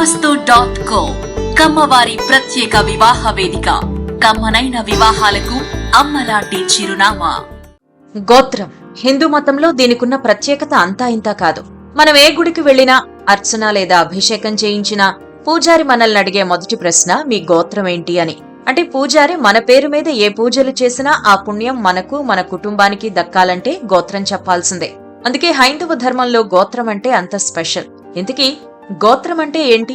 శుభమస్తు.co కమ్మవారి ప్రత్యేక వివాహ వేదిక. కమ్మనైన వివాహాలకు అమ్మలాంటి చిరునామా. గోత్రం హిందూ మతంలో దీనికున్న ప్రత్యేకత అంతా ఇంతా కాదు. మనం ఏ గుడికి వెళ్లినా, అర్చన లేదా అభిషేకం చేయించినా పూజారి మనల్ని అడిగే మొదటి ప్రశ్న మీ గోత్రం ఏంటి అని. అంటే పూజారి మన పేరు మీద ఏ పూజలు చేసినా ఆ పుణ్యం మనకు, మన కుటుంబానికి దక్కాలంటే గోత్రం చెప్పాల్సిందే. అందుకే హైందవ ధర్మంలో గోత్రం అంటే అంత స్పెషల్. ఇంతకీ గోత్రం అంటే ఏంటి?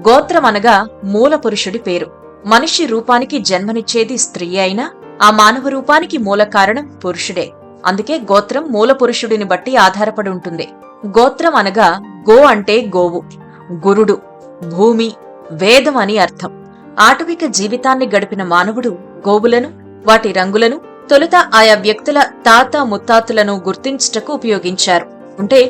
గోత్రం అనగా మూల పురుషుడి పేరు. మనిషి రూపానికి జన్మనిచ్చేది స్త్రీ అయినా ఆ మానవ రూపానికి మూల కారణం పురుషుడే. అందుకే గోత్రం మూల పురుషుడిని బట్టి ఆధారపడి ఉంటుంది. గోత్రం అనగా గో అంటే గోవు, గురుడు, భూమి, వేదం అని అర్థం. ఆటవిక జీవితాన్ని గడిపిన మానవుడు గోవులను, వాటి రంగులను తొలుత ఆయా వ్యక్తుల తాత ముత్తాతులను గుర్తించుటకు ఉపయోగించారు. అంటే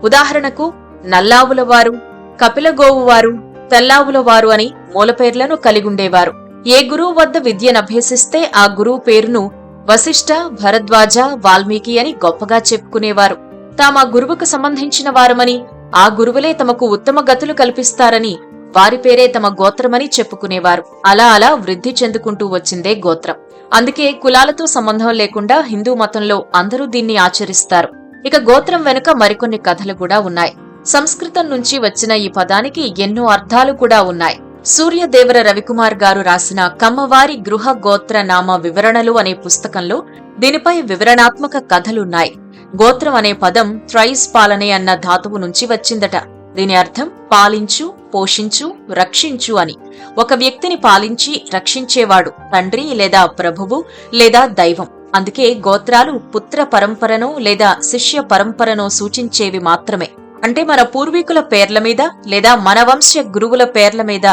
ఉదాహరణకు నల్లావుల వారు, కపిలగోవు వారు, తెల్లావుల వారు అని మూలపేర్లను కలిగుండేవారు. ఏ గురువు వద్ద విద్యనభ్యసిస్తే ఆ గురువు పేరును వశిష్ఠ, భరద్వాజ, వాల్మీకి అని గొప్పగా చెప్పుకునేవారు. తాము ఆ గురువుకు సంబంధించిన వారమని, ఆ గురువులే తమకు ఉత్తమ గతులు కల్పిస్తారని వారి పేరే తమ గోత్రమని చెప్పుకునేవారు. అలా అలా వృద్ధి చెందుకుంటూ వచ్చిందే గోత్రం. అందుకే కులాలతో సంబంధం లేకుండా హిందూ మతంలో అందరూ దీన్ని ఆచరిస్తారు. ఇక గోత్రం వెనుక మరికొన్ని కథలు కూడా ఉన్నాయి. సంస్కృతం నుంచి వచ్చిన ఈ పదానికి ఎన్నో అర్థాలు కూడా ఉన్నాయి. సూర్యదేవర రవికుమార్ గారు రాసిన కమ్మవారి గృహ గోత్ర నామ వివరణలు అనే పుస్తకంలో దీనిపై వివరణాత్మక కథలున్నాయి. గోత్రం అనే పదం త్రైస్ పాలనే అన్న ధాతువు నుంచి వచ్చిందట. దీని అర్థం పాలించు, పోషించు, రక్షించు అని. ఒక వ్యక్తిని పాలించి రక్షించేవాడు తండ్రి లేదా ప్రభువు లేదా దైవం. అందుకే గోత్రాలు పుత్ర పరంపరనో లేదా శిష్య పరంపరనో సూచించేవి మాత్రమే. అంటే మన పూర్వీకుల పేర్ల మీద లేదా మన వంశ గురువుల పేర్ల మీద,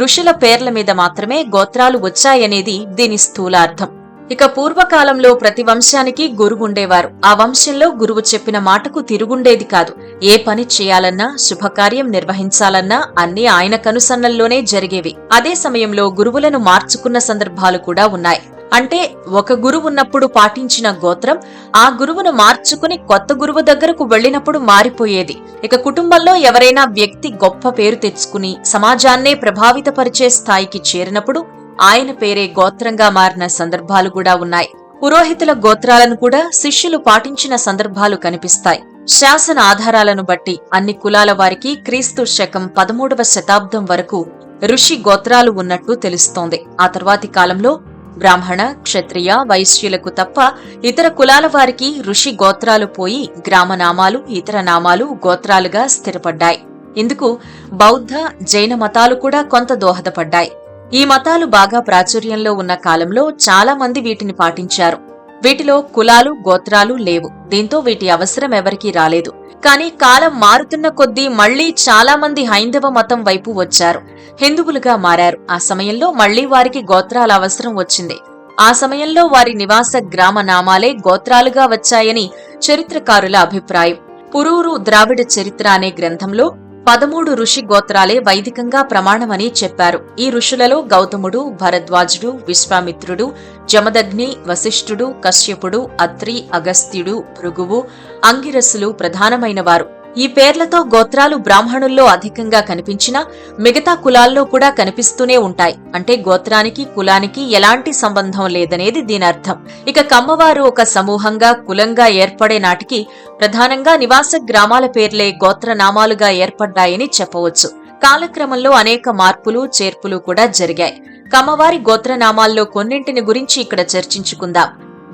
ఋషుల పేర్ల మీద మాత్రమే గోత్రాలు వచ్చాయనేది దీని స్థూలార్థం. ఇక పూర్వకాలంలో ప్రతి వంశానికి గురువుండేవారు. ఆ వంశంలో గురువు చెప్పిన మాటకు తిరుగుండేది కాదు. ఏ పని చేయాలన్నా, శుభకార్యం నిర్వహించాలన్నా అన్నీ ఆయన కనుసన్నల్లోనే జరిగేవి. అదే సమయంలో గురువులను మార్చుకున్న సందర్భాలు కూడా ఉన్నాయి. అంటే ఒక గురువు ఉన్నప్పుడు పాటించిన గోత్రం ఆ గురువును మార్చుకుని కొత్త గురువు దగ్గరకు వెళ్లినప్పుడు మారిపోయేది. ఇక కుటుంబంలో ఎవరైనా వ్యక్తి గొప్ప పేరు తెచ్చుకుని సమాజాన్నే ప్రభావితపరిచే స్థాయికి చేరినప్పుడు ఆయన పేరే గోత్రంగా మారిన సందర్భాలు కూడా ఉన్నాయి. పురోహితుల గోత్రాలను కూడా శిష్యులు పాటించిన సందర్భాలు కనిపిస్తాయి. శాసన ఆధారాలను బట్టి అన్ని కులాల వారికి క్రీస్తు శకం 13వ శతాబ్దం వరకు ఋషి గోత్రాలు ఉన్నట్టు తెలుస్తోంది. ఆ తర్వాతి కాలంలో బ్రాహ్మణ, క్షత్రియ, వైశ్యులకు తప్ప ఇతర కులాల వారికి ఋషి గోత్రాలు పోయి గ్రామనామాలు, ఇతర నామాలు గోత్రాలుగా స్థిరపడ్డాయి. ఇందుకు బౌద్ధ, జైన మతాలు కూడా కొంత దోహదపడ్డాయి. ఈ మతాలు బాగా ప్రాచుర్యంలో ఉన్న కాలంలో చాలా మంది వీటిని పాటించారు. వీటిలో కులాలు, గోత్రాలు లేవు. దీంతో వీటి అవసరం ఎవరికీ రాలేదు. కానీ కాలం మారుతున్న కొద్దీ మళ్లీ చాలా మంది హైందవ మతం వైపు వచ్చారు, హిందువులుగా మారారు. ఆ సమయంలో మళ్లీ వారికి గోత్రాల అవసరం వచ్చింది. ఆ సమయంలో వారి నివాస గ్రామ నామాలే గోత్రాలుగా వచ్చాయని చరిత్రకారుల అభిప్రాయం. పురూరు ద్రావిడ చరిత్ర అనే గ్రంథంలో 13 ఋషి గోత్రాలే వైదికంగా ప్రమాణమని చెప్పారు. ఈ ఋషులలో గౌతముడు, భరద్వాజుడు, విశ్వామిత్రుడు, జమదగ్ని, వశిష్ఠుడు, కశ్యపుడు, అత్రి, అగస్త్యుడు, భృగువు, అంగిరసులు ప్రధానమైనవారు. ఈ పేర్లతో గోత్రాలు బ్రాహ్మణుల్లో అధికంగా కనిపించినా మిగతా కులాల్లో కూడా కనిపిస్తూనే ఉంటాయి. అంటే గోత్రానికి, కులానికి ఎలాంటి సంబంధం లేదనేది దీని అర్థం. ఇక కమ్మవారు ఒక సమూహంగా, కులంగా ఏర్పడే నాటికి ప్రధానంగా నివాస గ్రామాల పేర్లే గోత్రనామాలుగా ఏర్పడ్డాయని చెప్పవచ్చు. కాలక్రమంలో అనేక మార్పులు, చేర్పులు కూడా జరిగాయి. కమ్మవారి గోత్రనామాల్లో కొన్నింటిని గురించి ఇక్కడ చర్చించుకుందాం.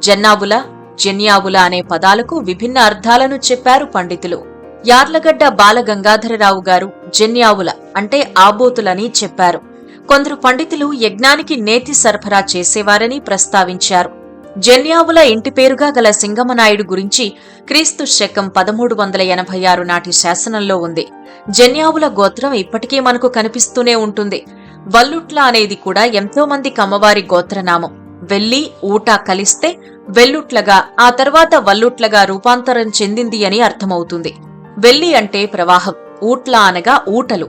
జన్నావుల, జన్యావుల అనే పదాలకు విభిన్న అర్థాలను చెప్పారు పండితులు. యార్లగడ్డ బాలగంగాధరరావు గారు జన్యావుల అంటే ఆబోతులని చెప్పారు. కొందరు పండితులు యజ్ఞానికి నేతి సరఫరా చేసేవారని ప్రస్తావించారు. జన్యావుల ఇంటి పేరుగా గల సింగమనాయుడు గురించి క్రీస్తు శకం 1386 నాటి శాసనంలో ఉంది. జన్యావుల గోత్రం ఇప్పటికీ మనకు కనిపిస్తూనే ఉంటుంది. వల్లుట్ల అనేది కూడా ఎంతో మంది కమ్మవారి గోత్రనామం. వెల్లి, ఊట కలిస్తే వెల్లుట్లగా, ఆ తర్వాత వల్లుట్లగా రూపాంతరం చెందింది అని అర్థమవుతుంది. వెల్లి అంటే ప్రవాహం, ఊట్ల అనగా ఊటలు,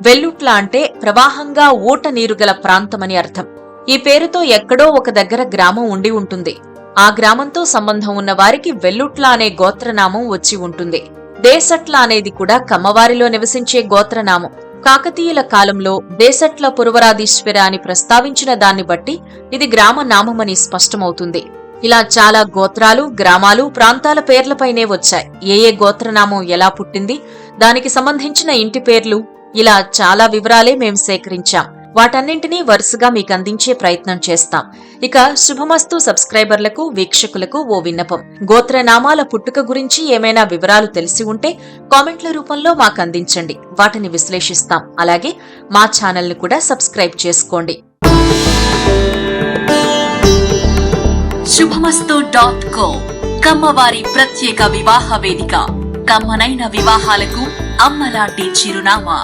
వెల్లుట్ల అంటే ప్రవాహంగా ఊట నీరు గల ప్రాంతమని అర్థం. ఈ పేరుతో ఎక్కడో ఒక దగ్గర గ్రామం ఉండి ఉంటుంది. ఆ గ్రామంతో సంబంధం ఉన్న వారికి వెల్లుట్ల అనే గోత్రనామం వచ్చి ఉంటుంది. దేశట్ల అనేది కూడా కమ్మవారిలో నివసించే గోత్రనామం. కాకతీయుల కాలంలో బేసట్ల పురవరాధీశ్వర అని ప్రస్తావించిన దాన్ని బట్టి ఇది గ్రామ నామమని స్పష్టమవుతుంది. ఇలా చాలా గోత్రాలు, గ్రామాలు, ప్రాంతాల పేర్లపైనే వచ్చాయి. ఏ గోత్రనామం ఎలా పుట్టింది, దానికి సంబంధించిన ఇంటి పేర్లు, ఇలా చాలా వివరాలే మేం సేకరించాం. వాటన్నింటినీ వరుసగా మీకు అందించే ప్రయత్నం చేస్తాం. ఇక శుభమస్తు సబ్స్క్రైబర్లకు, వీక్షకులకు ఓ విన్నపం. గోత్రనామాల పుట్టుక గురించి ఏమైనా వివరాలు తెలిసి ఉంటే కామెంట్ల రూపంలో మాకు అందించండి. వాటిని విశ్లేషిస్తాం. అలాగే మా ఛానల్ని కూడా సబ్స్క్రైబ్ చేసుకోండి. శుభమస్తు.co కమ్మవారి ప్రత్యేక వివాహ వేదిక. కమ్మనైన వివాహాలకు అమ్మలాంటి చిరునామా.